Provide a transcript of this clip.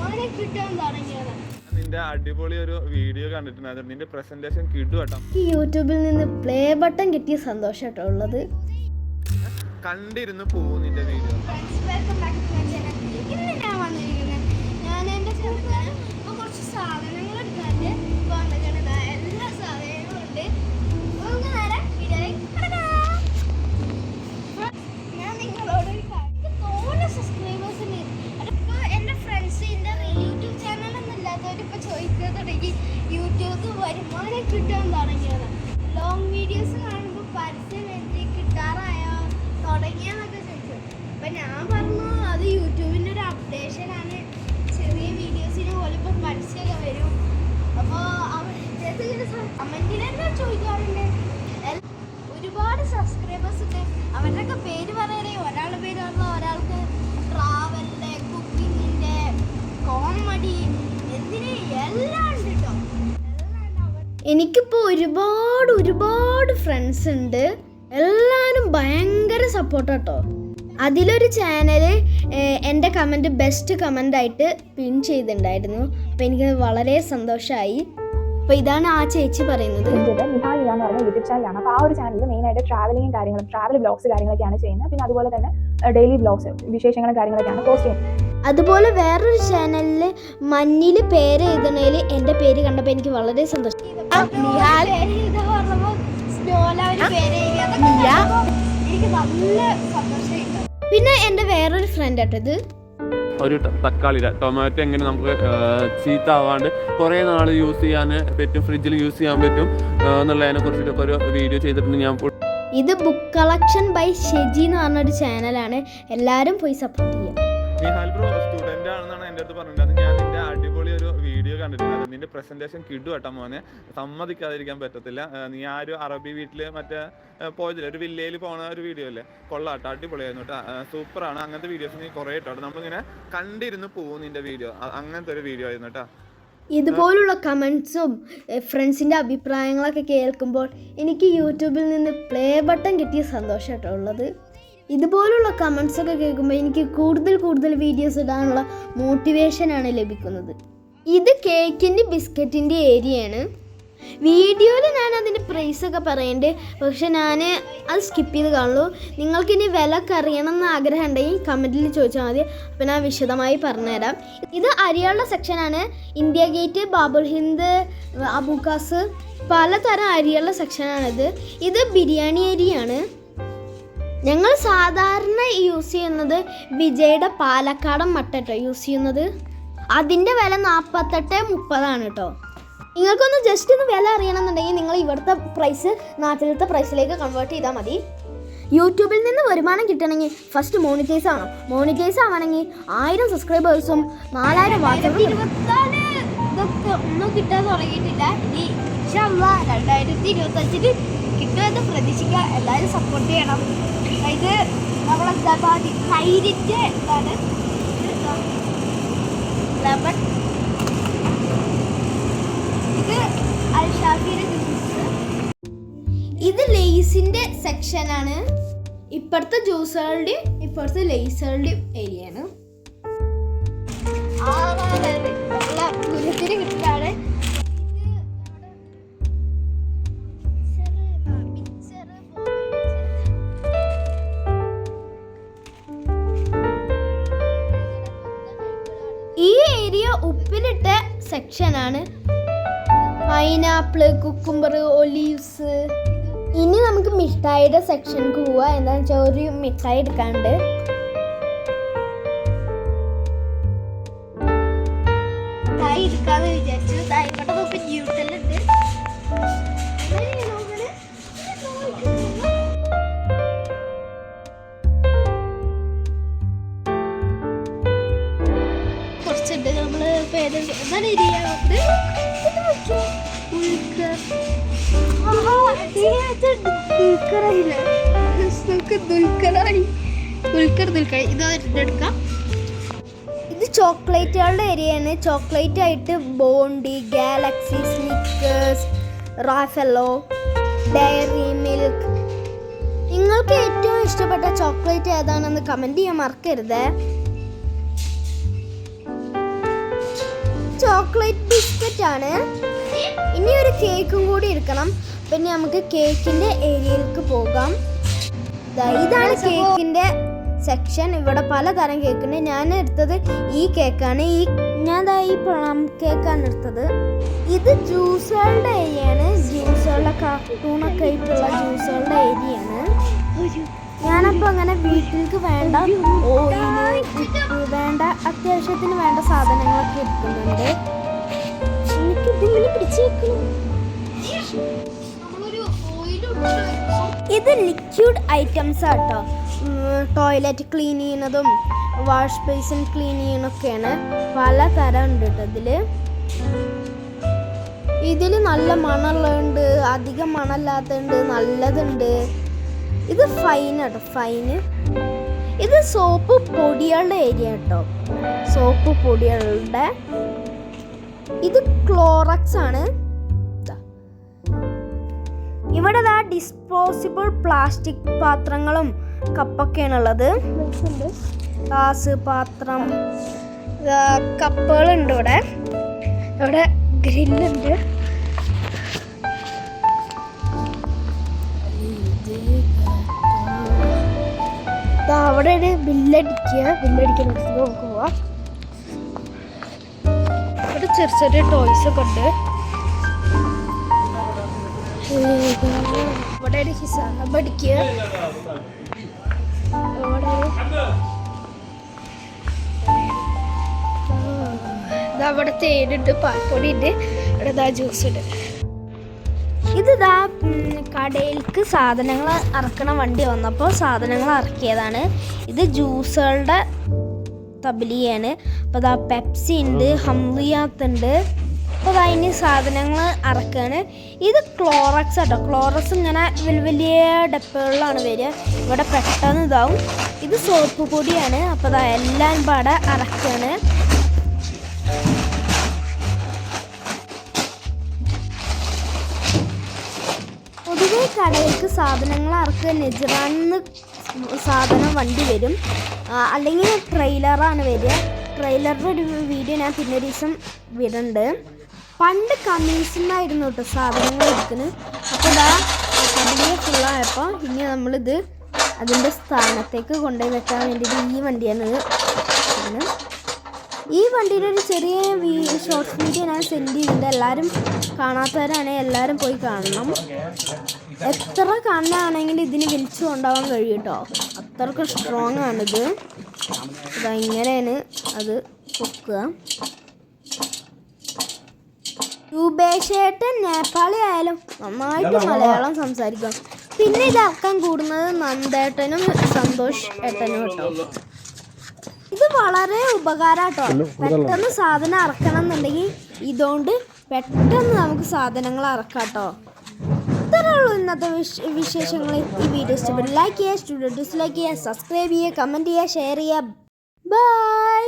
വരുമാനം കിട്ടാൻ തുടങ്ങിയത്. നിന്റെ അടിപൊളി ഒരു വീഡിയോ കണ്ടിട്ടുണ്ടായിരുന്നു. നിന്റെ പ്രസന്റേഷൻ കിട്ടും. യൂട്യൂബിൽ നിന്ന് പ്ലേ ബട്ടൺ കിട്ടിയ സന്തോഷട്ടോ ഉള്ളത്. കണ്ടിരുന്നു പോകും നിന്റെ വീഡിയോ. ഇന്ന് ഞാൻ വന്നിരിക്കുന്നത് ഞാൻ എൻ്റെ ചെറുപ്പം കുറച്ച് സാധനങ്ങൾ എടുക്കാണ്ട് വന്നിട്ടുണ്ട്. എല്ലാ സാധനങ്ങളും ഉണ്ട്. നമുക്ക് നേരെ വീഡിയോയിലേക്ക് കിടക്കാം. ഞാൻ നിങ്ങളോട് ഒരു കാര്യം, തോന്നുന്ന സബ്സ്ക്രൈബേഴ്സിന് അതിപ്പോൾ എൻ്റെ ഫ്രണ്ട്സിൻ്റെ യൂട്യൂബ് ചാനലൊന്നും ഇല്ലാത്തവരിപ്പോൾ ചോദിക്കാൻ തുടങ്ങി യൂട്യൂബ് വരുമാനം കിട്ടാൻ തുടങ്ങിയത്. ലോങ് വീഡിയോസ് കാണുമ്പോൾ പരസ്യം എത്തി കിട്ടാറായോ തുടങ്ങിയെന്നൊക്കെ ചോദിച്ചു. അപ്പം ഞാൻ പറഞ്ഞു അത് യൂട്യൂബിൻ്റെ ഒരു അപ്ഡേഷനാണ്. ചെറിയ വീഡിയോസിന് പോലും ഇപ്പോൾ പരസ്യമൊക്കെ വരും. അപ്പോൾ കമൻറ്റിൽ തന്നെ ചോദിക്കാറുണ്ട്. ഒരുപാട് സബ്സ്ക്രൈബേഴ്സ് ഉണ്ട്. അവരുടെയൊക്കെ പേര് പറയണേ, ഒരാളുടെ പേര് പറഞ്ഞാൽ ഒരാൾക്ക് ട്രാവലിൻ്റെ, കുക്കിങ്ങിൻ്റെ, കോമഡി, എന്തിന് എല്ലാം ഉണ്ട് കേട്ടോ. എനിക്കിപ്പോൾ ഒരുപാട് ഫ്രണ്ട്സ് ഉണ്ട്. എല്ലാവരും ഭയങ്കര സപ്പോർട്ടാട്ടോ. അതിലൊരു ചാനൽ എൻ്റെ കമൻറ്റ് ബെസ്റ്റ് കമൻ്റായിട്ട് പിൻ ചെയ്തിട്ടുണ്ടായിരുന്നു. അപ്പോൾ എനിക്ക് വളരെ സന്തോഷമായി. അപ്പോൾ ഇതാണ് ആ ചേച്ചി പറയുന്നത്. നിഹാൽ എന്ന് പറഞ്ഞ യൂട്യൂബ് ചാനലാണ്. അപ്പോൾ ആ ഒരു ചാനലിൽ മെയിനായിട്ട് ട്രാവലിംഗ് കാര്യങ്ങളും ട്രാവൽ ബ്ലോഗ്സ് കാര്യങ്ങളൊക്കെയാണ് ചെയ്യുന്നത്. പിന്നെ അതുപോലെ തന്നെ ഡെയിലി ബ്ലോഗ്സ് വിശേഷങ്ങളും കാര്യങ്ങളൊക്കെയാണ് പോസ്റ്റ് ചെയ്യുന്നത്. അതുപോലെ വേറൊരു ചാനലിൽ മഞ്ഞിൽ പേര് എഴുതണേൽ എൻ്റെ പേര് കണ്ടപ്പോൾ എനിക്ക് വളരെ സന്തോഷം. പിന്നെ എൻ്റെ വേറൊരു ഫ്രണ്ട് ആട്ടത് ഒരു തക്കാളി ടൊമാറ്റോ എങ്ങനെ നമുക്ക് ചീത്താവാണ്ട് കുറേ നാൾ യൂസ് ചെയ്യാൻ പറ്റും, ഫ്രിഡ്ജിൽ യൂസ് ചെയ്യാൻ പറ്റും എന്നുള്ളതിനെ കുറിച്ചിട്ടൊക്കെ ഒരു വീഡിയോ ചെയ്തിട്ടുണ്ട് ഞാൻ. ഇത് ബുക്ക് കളക്ഷൻ ബൈ ഷെജി എന്ന് പറഞ്ഞൊരു ചാനലാണ്. എല്ലാവരും പോയി സപ്പോർട്ട് ചെയ്യാം. നിഹാൽ ബ്രോ സ്റ്റുഡൻ്റ് ആണെന്നാണ് എൻ്റെ അടുത്ത് പറഞ്ഞിട്ടുണ്ടായിരുന്നത്. ഞാൻ നിന്റെ അടിപൊളി ഒരു വീഡിയോ കണ്ടിട്ടുണ്ടായിരുന്നു. നിന്റെ പ്രസന്റേഷൻ കിട്ടും മോനെ, സമ്മതിക്കാതിരിക്കാൻ പറ്റത്തില്ല. നീ ആ ഒരു അറബി വീട്ടിൽ മറ്റേ പോയതില്ല, ഒരു വില്ലയിൽ പോണ ഒരു വീഡിയോ അല്ലേ, കൊള്ളാട്ടോ, അടിപൊളിയായിരുന്നു കേട്ടോ, സൂപ്പറാണ്. അങ്ങനത്തെ വീഡിയോസ് നീ കുറേ ഇട്ടോ, നമ്മളിങ്ങനെ കണ്ടിരുന്ന് പോകും നിന്റെ വീഡിയോ. അങ്ങനത്തെ ഒരു വീഡിയോ ആയിരുന്നു കേട്ടോ. ഇതുപോലുള്ള കമൻസും ഫ്രണ്ട്സിൻ്റെ അഭിപ്രായങ്ങളൊക്കെ കേൾക്കുമ്പോൾ എനിക്ക് യൂട്യൂബിൽ നിന്ന് പ്ലേ ബട്ടൺ കിട്ടിയ സന്തോഷം കേട്ടോ ഉള്ളത്. ഇതുപോലുള്ള കമൻസൊക്കെ കേൾക്കുമ്പോൾ എനിക്ക് കൂടുതൽ വീഡിയോസ് ഇടാനുള്ള മോട്ടിവേഷനാണ് ലഭിക്കുന്നത്. ഇത് കേക്കിൻ്റെ ബിസ്ക്കറ്റിൻ്റെ ഏരിയയാണ്. വീഡിയോയിൽ ഞാൻ അതിൻ്റെ പ്രൈസൊക്കെ പറയുന്നുണ്ട്, പക്ഷെ ഞാൻ അത് സ്കിപ്പ് ചെയ്ത് കാണുള്ളൂ. നിങ്ങൾക്കിനി വിലയൊക്കെ അറിയണം എന്ന് ആഗ്രഹം ഉണ്ടെങ്കിൽ കമൻറ്റിൽ ചോദിച്ചാൽ മതി. അപ്പോൾ ഞാൻ വിശദമായി പറഞ്ഞുതരാം. ഇത് അരികളുടെ സെക്ഷനാണ്. ഇന്ത്യ ഗേറ്റ്, ബാബുൽ ഹിന്ദ്, അബൂക്കാസ്, പലതരം അരികളുടെ സെക്ഷനാണിത്. ഇത് ബിരിയാണി അരിയാണ്. ഞങ്ങൾ സാധാരണ യൂസ് ചെയ്യുന്നത് വിജയുടെ പാലക്കാടൻ മട്ട കേട്ടോ യൂസ് ചെയ്യുന്നത്. അതിൻ്റെ വില 48-30 കേട്ടോ. നിങ്ങൾക്കൊന്ന് ജസ്റ്റ് ഒന്ന് വില അറിയണമെന്നുണ്ടെങ്കിൽ നിങ്ങൾ ഇവിടുത്തെ പ്രൈസ് നാട്ടിലത്തെ പ്രൈസിലേക്ക് കൺവേർട്ട് ചെയ്താൽ മതി. യൂട്യൂബിൽ നിന്ന് വരുമാനം കിട്ടണമെങ്കിൽ ഫസ്റ്റ് മോണിറ്റൈസ് ആവണം. മോണിറ്റൈസ് ആവണമെങ്കിൽ 1000 സബ്സ്ക്രൈബേഴ്സും 4000 വാട്സപ്പും ഇതൊക്കെ ഒന്നും കിട്ടാൻ തുടങ്ങിയിട്ടില്ല. ഇനി 2025 കിട്ടുമെന്ന് പ്രതീക്ഷിക്കുക. എല്ലാവരും സപ്പോർട്ട് ചെയ്യണം. ഇത് നമ്മളെന്താ തൈരിൻ്റെ എന്താണ് ലെമൺ, ഇത് അൽഷാഫിയുടെ ജ്യൂസ്. ഇത് ലേസിൻ്റെ സെക്ഷനാണ്. ഇപ്പുറത്തെ ജ്യൂസുകളുടെയും ഇപ്പുറത്തെ ലേസുകളുടെയും ഏരിയയാണ്. നല്ല പുരത്തിന് കിട്ടുന്നതാണ്. ഈ ഏരിയ ഉപ്പിലിട്ട സെക്ഷനാണ്. Pineapple, cucumber, olives. ഇനി നമുക്ക് മിഠായിയുടെ സെക്ഷനിലേക്ക് പോവാം. എന്താണെന്ന് വെച്ചാൽ ഒരു മിഠായി എടുക്കാണ്ട്. മിഠായി എടുക്കാന്ന് വിചാരിച്ചു. തായ്പട്ട നോക്കി ജ്യൂട്ടലുണ്ട്. കുറച്ചുണ്ട്. നമ്മള് പേര് എന്താണ് ഇരിയാറുണ്ട്. ഇത് ചോക്ലേറ്റുകളുടെ ഏരിയയാണ്. ചോക്ലേറ്റ് ആയിട്ട് Bounty, Galaxy, Snickers, Raffaello, Dairy Milk. നിങ്ങൾക്ക് ഏറ്റവും ഇഷ്ടപ്പെട്ട ചോക്ലേറ്റ് ഏതാണെന്ന് കമൻറ്റ് ചെയ്യാൻ മറക്കരുത്. ചോക്ലേറ്റ് ബിസ്ക്കറ്റ് ആണ്. ഇനി ഒരു കേക്കും കൂടി എടുക്കണം. പിന്നെ നമുക്ക് കേക്കിന്റെ ഏരിയയിലേക്ക് പോകാം. ഇതാണ് കേക്കിന്റെ സെക്ഷൻ. ഇവിടെ പലതരം കേക്കുണ്ട്. ഞാൻ എടുത്തത് ഈ കേക്കാണ്. ഞാൻ ഈ പ്ലം കേക്കാണ് എടുത്തത്. ഇത് ജ്യൂസുകളുടെ ഏരിയയാണ്. ജ്യൂസുകളുടെ കാർട്ടൂണൊക്കെ ആയിട്ടുള്ള ജ്യൂസുകളുടെ ഏരിയയാണ്. ഞാനപ്പോൾ അങ്ങനെ വീട്ടിലേക്ക് വേണ്ട ഓയില്, ഉപ്പ്, വേണ്ട അത്യാവശ്യത്തിന് വേണ്ട സാധനങ്ങളൊക്കെ എടുക്കുന്നുണ്ട്. എനിക്ക് ഇതിങ്ങനെ പിടിച്ചു വെക്കണം. ഇത് ലിക്വിഡ് ഐറ്റംസ് ആട്ടോ. ടോയ്ലറ്റ് ക്ലീൻ ചെയ്യുന്നതും വാഷ് ബേസിൻ ക്ലീൻ ചെയ്യണൊക്കെയാണ്. പലതരം ഉണ്ട് കേട്ടോ ഇതിൽ നല്ല മണമുള്ളതുണ്ട്, അധികം മണമില്ലാത്തതുണ്ട്, നല്ലതുണ്ട്. ഇത് ഫൈൻ കേട്ടോ, ഫൈന്. ഇത് സോപ്പ് പൊടികളുടെ ഏരിയ കേട്ടോ, സോപ്പ് പൊടികളുടെ. ഇത് ക്ലോറക്സ് ആണ്. ഇവിടെ ഡിസ്പോസിബിൾ പ്ലാസ്റ്റിക് പാത്രങ്ങളും കപ്പൊക്കെയാണുള്ളത്. ഗ്ലാസ്, പാത്രം, കപ്പുകളുണ്ട്. ഇവിടെ ഗ്രില്ലുണ്ട്. അവിടെ ഒരു ബില്ലടിക്കാൻ നോക്കുക. ഇവിടെ ചെറിയ ചെറിയ ടോയ്സ് ഒക്കെ ഉണ്ട്. ഇവിടെ ഒരു ഹിസാബ് അടിക്കുക. അവിടെ തേനുണ്ട്, പാൽപ്പൊടി ഉണ്ട്. ഇവിടെ ജ്യൂസ് ഉണ്ട്. ഇത് കടയിലേക്ക് സാധനങ്ങൾ ഇറക്കണ വണ്ടി വന്നപ്പോൾ സാധനങ്ങൾ ഇറക്കിയതാണ്. ഇത് ജ്യൂസുകളുടെ തബലിയാണ്. അപ്പോൾ പെപ്സി ഉണ്ട്, ഹംലിയാത്ത് ഉണ്ട്. അപ്പോൾ അതിന് സാധനങ്ങൾ ഇറക്കുകയാണ്. ഇത് ക്ലോറക്സ് കേട്ടോ. ക്ലോറക്സ് ഇങ്ങനെ വലിയ വലിയ ഡപ്പകളിലാണ് വരിക. ഇവിടെ പെട്ടെന്ന് ഇതാവും. ഇത് സോപ്പ് പൊടിയാണ്. അപ്പോൾ എല്ലാം പാടെ ഇറക്കുകയാണ്. പൊതുവെ കടയിലേക്ക് സാധനങ്ങൾ ഇറക്കുക നെജിറാന്ന് സാധനം വണ്ടി വരും, അല്ലെങ്കിൽ ട്രെയിലറാണ് വരിക. ട്രെയിലറിൻ്റെ ഒരു വീഡിയോ ഞാൻ പിന്നെ ദിവസം വിടുന്നുണ്ട്. പണ്ട് കമ്മീഷനായിരുന്നു കേട്ടോ സാധനങ്ങൾ എടുക്കുന്നത്. അപ്പോൾ കടലിൽ ഫുള്ളായപ്പോൾ ഇനി നമ്മളിത് അതിൻ്റെ സ്ഥാനത്തേക്ക് കൊണ്ടുപോയി വെക്കാൻ വേണ്ടിയിട്ട് ഈ വണ്ടിയാണ്. ഈ വണ്ടിയുടെ ഒരു ചെറിയ ഷോർട്സ് വീഡിയോ ഞാൻ സെൻഡ് ചെയ്യുന്നുണ്ട്. എല്ലാവരും കാണാത്തവരാണെങ്കിൽ എല്ലാവരും പോയി കാണണം. എത്ര കാണാനാണെങ്കിലും ഇതിന് വിളിച്ചു കൊണ്ടുപോകാൻ കഴിയും കേട്ടോ. അത്രയ്ക്ക് സ്ട്രോങ് ആണിത്. ഇങ്ങനെയാണ് അത് പൊക്കുക. രൂപേഷേട്ടൻ നേപ്പാളി ആയാലും നന്നായിട്ട് മലയാളം സംസാരിക്കും. പിന്നെ ഇത് ഇറക്കാൻ കൂടുന്നത് നന്ദേട്ടനും സന്തോഷ് ഏട്ടനും കേട്ടോ. ഇത് വളരെ ഉപകാരട്ടോ. പെട്ടെന്ന് സാധനം ഇറക്കണം എന്നുണ്ടെങ്കിൽ ഇതുകൊണ്ട് പെട്ടെന്ന് നമുക്ക് സാധനങ്ങൾ ഇറക്കാം കേട്ടോ. ഇത്രയേ ഉള്ളൂ ഇന്നത്തെ വിശേഷങ്ങൾ. ഈ വീഡിയോ ഇഷ്ടപ്പെട്ടു ലൈക്ക് ചെയ്യുക, ഡിസ്ലൈക്ക് ചെയ്യുക, സബ്സ്ക്രൈബ് ചെയ്യുക, കമൻറ്റ് ചെയ്യുക, ഷെയർ ചെയ്യുക. ബൈ.